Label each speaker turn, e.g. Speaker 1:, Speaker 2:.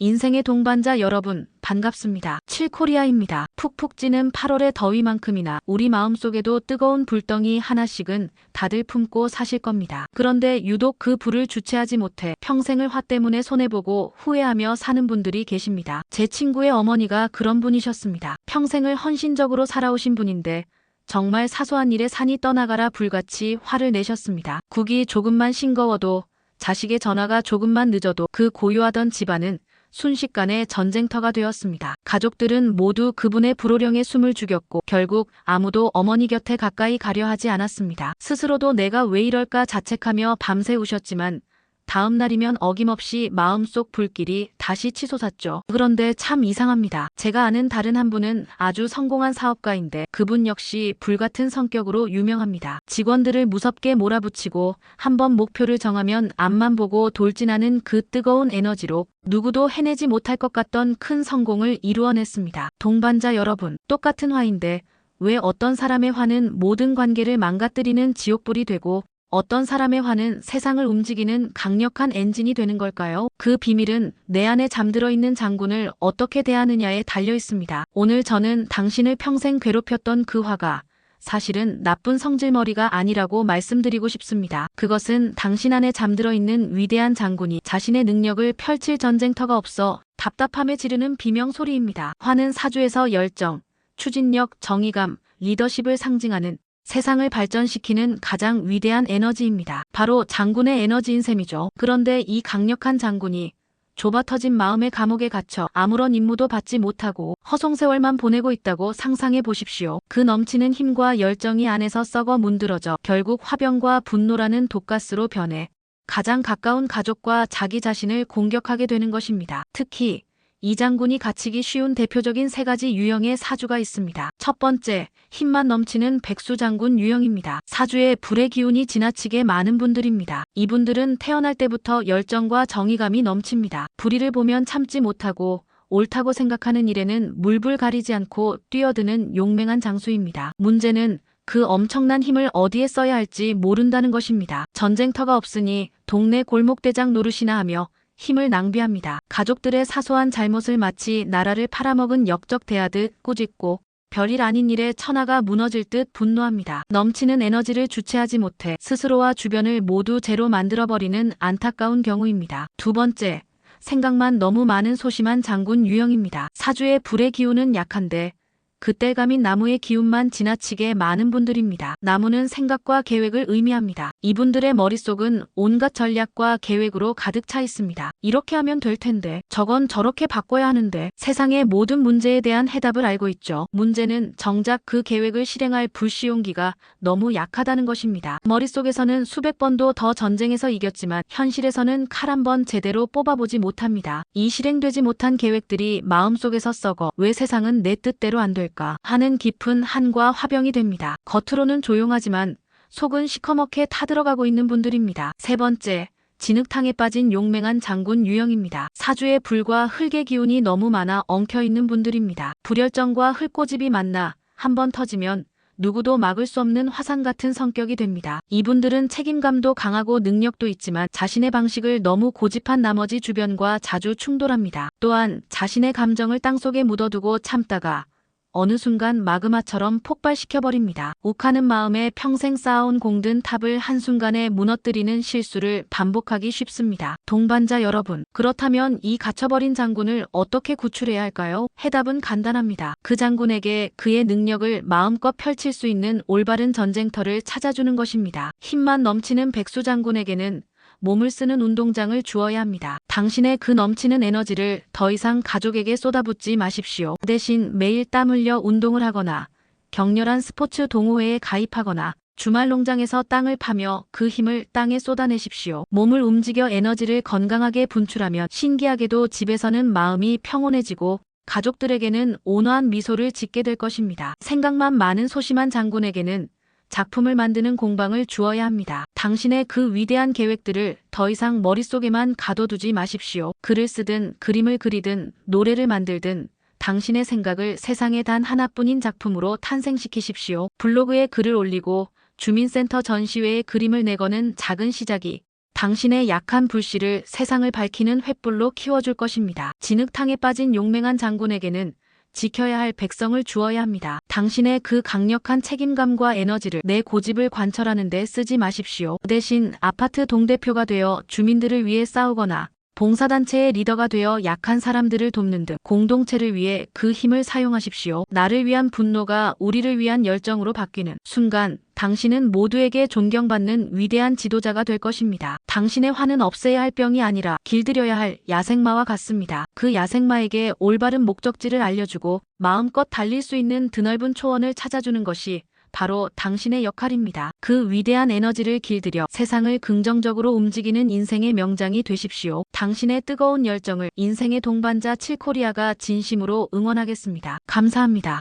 Speaker 1: 인생의 동반자 여러분, 반갑습니다. 칠코리아입니다. 푹푹 찌는 8월의 더위만큼이나 우리 마음속에도 뜨거운 불덩이 하나씩은 다들 품고 사실 겁니다. 그런데 유독 그 불을 주체하지 못해 평생을 화 때문에 손해보고 후회하며 사는 분들이 계십니다. 제 친구의 어머니가 그런 분이셨습니다. 평생을 헌신적으로 살아오신 분인데 정말 사소한 일에 산이 떠나가라 불같이 화를 내셨습니다. 국이 조금만 싱거워도, 자식의 전화가 조금만 늦어도 그 고요하던 집안은 순식간에 전쟁터가 되었습니다. 가족들은 모두 그분의 불호령에 숨을 죽였고 결국 아무도 어머니 곁에 가까이 가려 하지 않았습니다. 스스로도 내가 왜 이럴까 자책하며 밤새 우셨지만 다음 날이면 어김없이 마음속 불길이 다시 치솟았죠. 그런데 참 이상합니다. 제가 아는 다른 한 분은 아주 성공한 사업가인데 그분 역시 불같은 성격으로 유명합니다. 직원들을 무섭게 몰아붙이고 한번 목표를 정하면 앞만 보고 돌진하는 그 뜨거운 에너지로 누구도 해내지 못할 것 같던 큰 성공을 이루어냈습니다. 동반자 여러분, 똑같은 화인데 왜 어떤 사람의 화는 모든 관계를 망가뜨리는 지옥불이 되고 어떤 사람의 화는 세상을 움직이는 강력한 엔진이 되는 걸까요? 그 비밀은 내 안에 잠들어 있는 장군을 어떻게 대하느냐에 달려 있습니다. 오늘 저는 당신을 평생 괴롭혔던 그 화가 사실은 나쁜 성질머리가 아니라고 말씀드리고 싶습니다. 그것은 당신 안에 잠들어 있는 위대한 장군이 자신의 능력을 펼칠 전쟁터가 없어 답답함에 지르는 비명소리입니다. 화는 사주에서 열정, 추진력, 정의감, 리더십을 상징하는 세상을 발전시키는 가장 위대한 에너지입니다. 바로 장군의 에너지인 셈이죠. 그런데 이 강력한 장군이 좁아터진 마음의 감옥에 갇혀 아무런 임무도 받지 못하고 허송세월만 보내고 있다고 상상해 보십시오. 그 넘치는 힘과 열정이 안에서 썩어 문드러져 결국 화병과 분노라는 독가스로 변해 가장 가까운 가족과 자기 자신을 공격하게 되는 것입니다. 특히 이 장군이 갇히기 쉬운 대표적인 세 가지 유형의 사주가 있습니다. 첫 번째, 힘만 넘치는 백수장군 유형입니다. 사주에 불의 기운이 지나치게 많은 분들입니다. 이분들은 태어날 때부터 열정과 정의감이 넘칩니다. 불의를 보면 참지 못하고 옳다고 생각하는 일에는 물불 가리지 않고 뛰어드는 용맹한 장수입니다. 문제는 그 엄청난 힘을 어디에 써야 할지 모른다는 것입니다. 전쟁터가 없으니 동네 골목대장 노릇이나 하며 힘을 낭비합니다. 가족들의 사소한 잘못을 마치 나라를 팔아먹은 역적 대하듯 꾸짖고 별일 아닌 일에 천하가 무너질 듯 분노합니다. 넘치는 에너지를 주체하지 못해 스스로와 주변을 모두 죄로 만들어버리는 안타까운 경우입니다. 두 번째, 생각만 너무 많은 소심한 장군 유형입니다. 사주의 불의 기운은 약한데 그땔감인 나무의 기운만 지나치게 많은 분들입니다. 나무는 생각과 계획을 의미합니다. 이분들의 머릿속은 온갖 전략과 계획으로 가득 차 있습니다. 이렇게 하면 될 텐데, 저건 저렇게 바꿔야 하는데, 세상의 모든 문제에 대한 해답을 알고 있죠. 문제는 정작 그 계획을 실행할 불시용기가 너무 약하다는 것입니다. 머릿속에서는 수백 번도 더 전쟁에서 이겼지만 현실에서는 칼 한 번 제대로 뽑아보지 못합니다. 이 실행되지 못한 계획들이 마음속에서 썩어 왜 세상은 내 뜻대로 안 될까 하는 깊은 한과 화병이 됩니다. 겉으로는 조용하지만 속은 시커멓게 타들어가고 있는 분들입니다. 세 번째, 진흙탕에 빠진 용맹한 장군 유형입니다. 사주에 불과 흙의 기운이 너무 많아 엉켜있는 분들입니다. 불열정과 흙고집이 만나 한번 터지면 누구도 막을 수 없는 화산 같은 성격이 됩니다. 이분들은 책임감도 강하고 능력도 있지만 자신의 방식을 너무 고집한 나머지 주변과 자주 충돌합니다. 또한 자신의 감정을 땅속에 묻어두고 참다가 어느 순간 마그마처럼 폭발시켜버립니다. 욱하는 마음에 평생 쌓아온 공든 탑을 한순간에 무너뜨리는 실수를 반복하기 쉽습니다. 동반자 여러분, 그렇다면 이 갇혀버린 장군을 어떻게 구출해야 할까요? 해답은 간단합니다. 그 장군에게 그의 능력을 마음껏 펼칠 수 있는 올바른 전쟁터를 찾아주는 것입니다. 힘만 넘치는 백수 장군에게는 몸을 쓰는 운동장을 주어야 합니다. 당신의 그 넘치는 에너지를 더 이상 가족에게 쏟아붓지 마십시오. 대신 매일 땀 흘려 운동을 하거나 격렬한 스포츠 동호회에 가입하거나 주말 농장에서 땅을 파며 그 힘을 땅에 쏟아내십시오. 몸을 움직여 에너지를 건강하게 분출하면 신기하게도 집에서는 마음이 평온해지고 가족들에게는 온화한 미소를 짓게 될 것입니다. 생각만 많은 소심한 장군에게는 작품을 만드는 공방을 주어야 합니다. 당신의 그 위대한 계획들을 더 이상 머릿속에만 가둬두지 마십시오. 글을 쓰든 그림을 그리든 노래를 만들든 당신의 생각을 세상에 단 하나뿐인 작품으로 탄생시키십시오. 블로그에 글을 올리고 주민센터 전시회에 그림을 내거는 작은 시작이 당신의 약한 불씨를 세상을 밝히는 횃불로 키워줄 것입니다. 진흙탕에 빠진 용맹한 장군에게는 지켜야 할 백성을 주어야 합니다. 당신의 그 강력한 책임감과 에너지를 내 고집을 관철하는 데 쓰지 마십시오. 대신 아파트 동대표가 되어 주민들을 위해 싸우거나 봉사단체의 리더가 되어 약한 사람들을 돕는 등 공동체를 위해 그 힘을 사용하십시오. 나를 위한 분노가 우리를 위한 열정으로 바뀌는 순간 당신은 모두에게 존경받는 위대한 지도자가 될 것입니다. 당신의 화는 없애야 할 병이 아니라 길들여야 할 야생마와 같습니다. 그 야생마에게 올바른 목적지를 알려주고 마음껏 달릴 수 있는 드넓은 초원을 찾아주는 것이 바로 당신의 역할입니다. 그 위대한 에너지를 길들여 세상을 긍정적으로 움직이는 인생의 명장이 되십시오. 당신의 뜨거운 열정을 인생의 동반자 칠코리아가 진심으로 응원하겠습니다. 감사합니다.